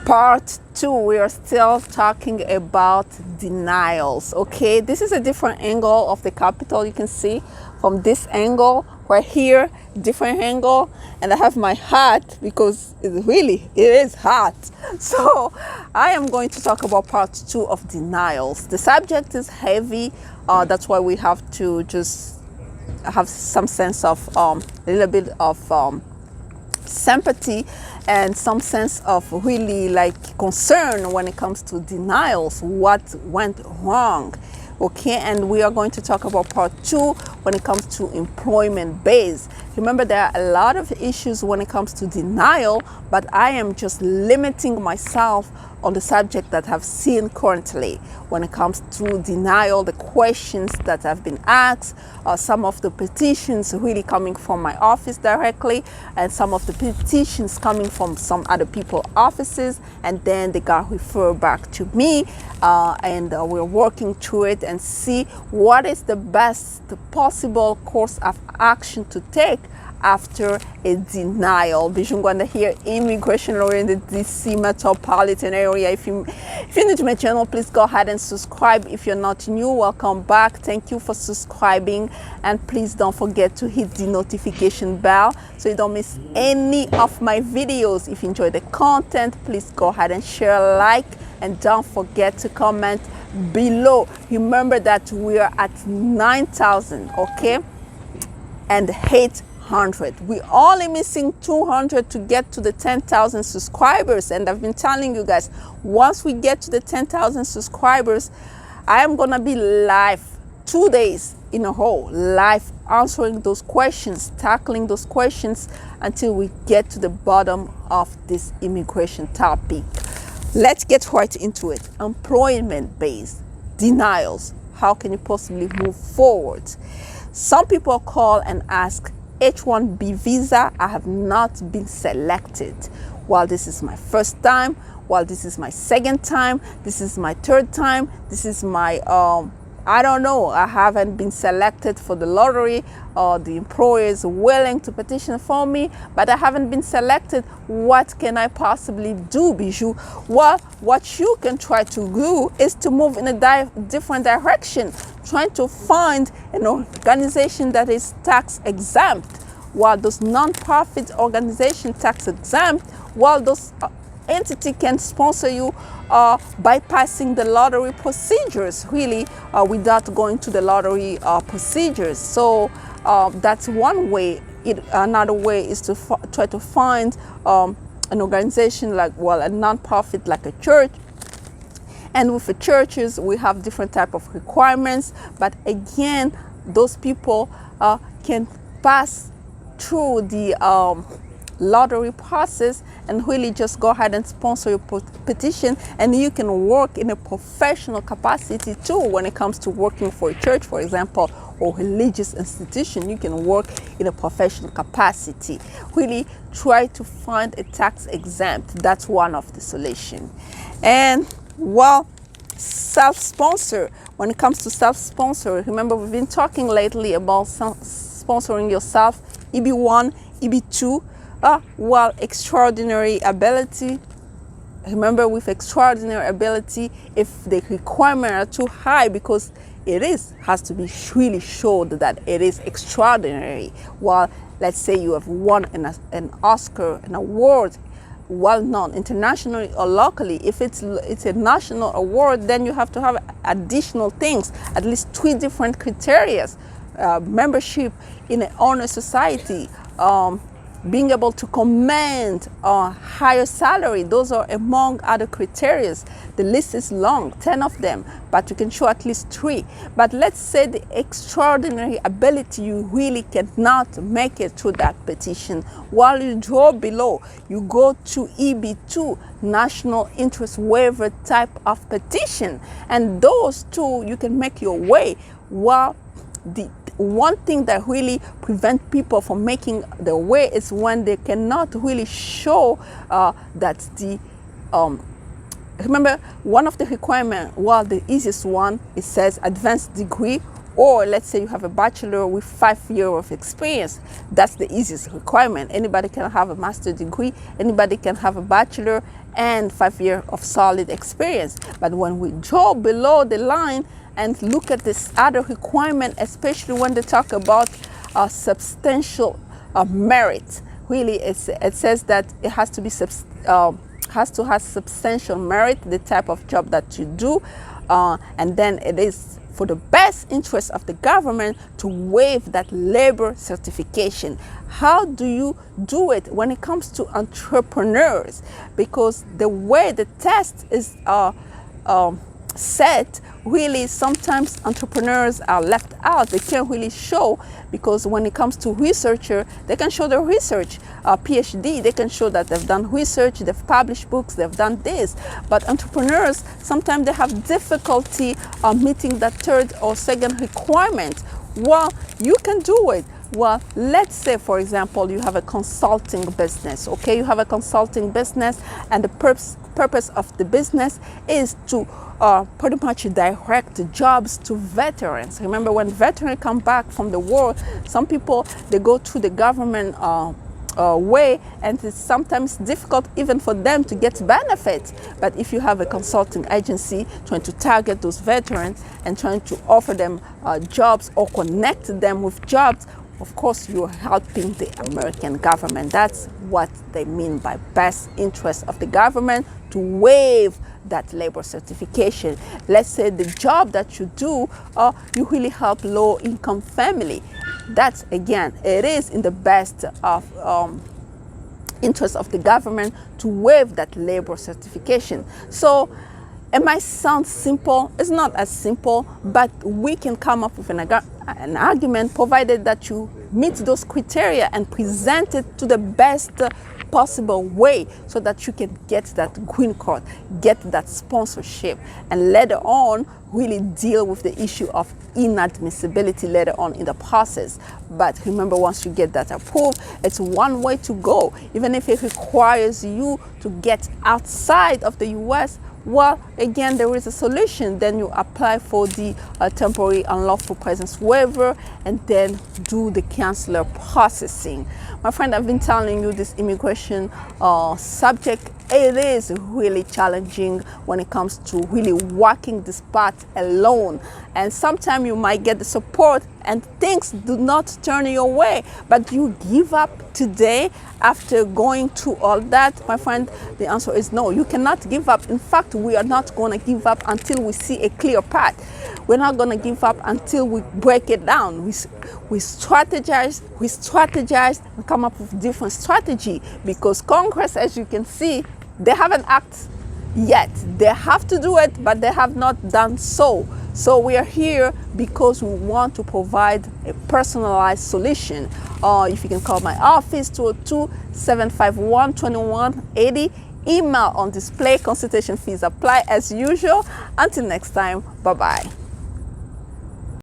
Part 2, we are still talking about denials. Okay, this is a different angle of the capital. You can see from this angle right here, different angle, and I have my hat because it is hot. So I am going to talk about part 2 of denials. The subject is heavy, that's why we have to just have some sense of a little bit of sympathy and some sense of really like concern when it comes to denials, what went wrong. Okay, and we are going to talk about part 2 when it comes to employment base. Remember, there are a lot of issues when it comes to denial, but I am just limiting myself on the subject that I've seen currently when it comes to denial, the questions that have been asked, some of the petitions really coming from my office directly, and some of the petitions coming from some other people's offices, and then they got referred back to me, and we're working through it and see what is the best possible course of action to take after a denial. Bijoux.ngwanda here, immigration lawyer in the DC metropolitan area. If you're new to my channel, please go ahead and subscribe. If you're not new, welcome back. Thank you for subscribing, and please don't forget to hit the notification bell so you don't miss any of my videos. If you enjoy the content, please go ahead and share, like, and don't forget to comment below. Remember that we are at 9,000, okay, and 800. We're only missing 200 to get to the 10,000 subscribers, and I've been telling you guys, once we get to the 10,000 subscribers, I am gonna be live 2 days in a row, live answering those questions, tackling those questions until we get to the bottom of this immigration topic. Let's get right into it. Employment based denials. How can you possibly move forward? Some people call and ask, H-1B visa, I have not been selected. Well, this is my first time. Well, this is my second time. This is my third time. This is my, I don't know. I haven't been selected for the lottery, or the employer is willing to petition for me, but I haven't been selected. What can I possibly do, Bijoux? Well, what you can try to do is to move in a different direction, trying to find an organization that is tax exempt. While those non-profit organization tax exempt, while those entity can sponsor you bypassing the lottery procedures, really, without going to the lottery procedures. So that's one way. Another way is to try to find an organization like, well, a non-profit like a church. And with the churches, we have different type of requirements, but again, those people can pass through the lottery process and really just go ahead and sponsor your petition, and you can work in a professional capacity too. When it comes to working for a church, for example, or religious institution, you can work in a professional capacity. Really try to find a tax exempt. That's one of the solution. And well, self-sponsor. When it comes to self-sponsor, remember we've been talking lately about sponsoring yourself, EB1, EB2, well, extraordinary ability. Remember, with extraordinary ability, if the requirements are too high, because it has to be really showed that it is extraordinary. While let's say you have won an Oscar, an award, well known internationally or locally. If it's a national award, then you have to have additional things, at least 3 different criteria. Membership in an honor society, being able to command a higher salary. Those are among other criteria. The list is long, 10 of them, but you can show at least 3. But let's say the extraordinary ability, you really cannot make it through that petition. While you draw below, you go to EB2, national interest waiver type of petition, and those 2 you can make your way. While the one thing that really prevents people from making their way is when they cannot really show that the remember, one of the requirements, well, the easiest one, it says advanced degree Or let's say you have a bachelor with 5 years of experience. That's the easiest requirement. Anybody can have a master's degree. Anybody can have a bachelor and 5 years of solid experience. But when we draw below the line and look at this other requirement, especially when they talk about substantial merit, really it says that it has to be has to have substantial merit, the type of job that you do, and then it is for the best interest of the government to waive that labor certification. How do you do it when it comes to entrepreneurs? Because the way the test is set, really sometimes entrepreneurs are left out. They can't really show, because when it comes to researcher, they can show their research. PhD, they can show that they've done research, they've published books, they've done this. But entrepreneurs, sometimes they have difficulty meeting that third or second requirement. Well, you can do it. Well, let's say, for example, you have a consulting business, okay? You have a consulting business, and the purpose of the business is to pretty much direct jobs to veterans. Remember, when veterans come back from the war, some people, they go through the government way, and it's sometimes difficult even for them to get benefits. But if you have a consulting agency trying to target those veterans and trying to offer them jobs or connect them with jobs, of course, you're helping the American government. That's what they mean by best interest of the government, to waive that labor certification. Let's say the job that you do, you really help low-income family. That's, again, it is in the best of interest of the government to waive that labor certification. So it might sound simple. It's not as simple, but we can come up with an argument, provided that you meet those criteria and present it to the best possible way, so that you can get that green card, get that sponsorship, and later on really deal with the issue of inadmissibility later on in the process. But remember, once you get that approved, it's one way to go. Even if it requires you to get outside of the US, well, again, there is a solution. Then you apply for the temporary unlawful presence waiver, and then do the consular processing. My friend, I've been telling you this immigration subject, it is really challenging when it comes to really walking this path alone. And sometimes you might get the support and things do not turn your way, but you give up today after going through all that. My friend, the answer is no. You cannot give up. In fact, we are not going to give up until we see a clear path. We're not going to give up until we break it down. We strategize and come up with different strategy, because Congress, as you can see, they haven't acted yet. They have to do it, but they have not done so. So we are here because we want to provide a personalized solution. If you can call my office, 202-751-2180. Email on display. Consultation fees apply as usual. Until next time, bye-bye.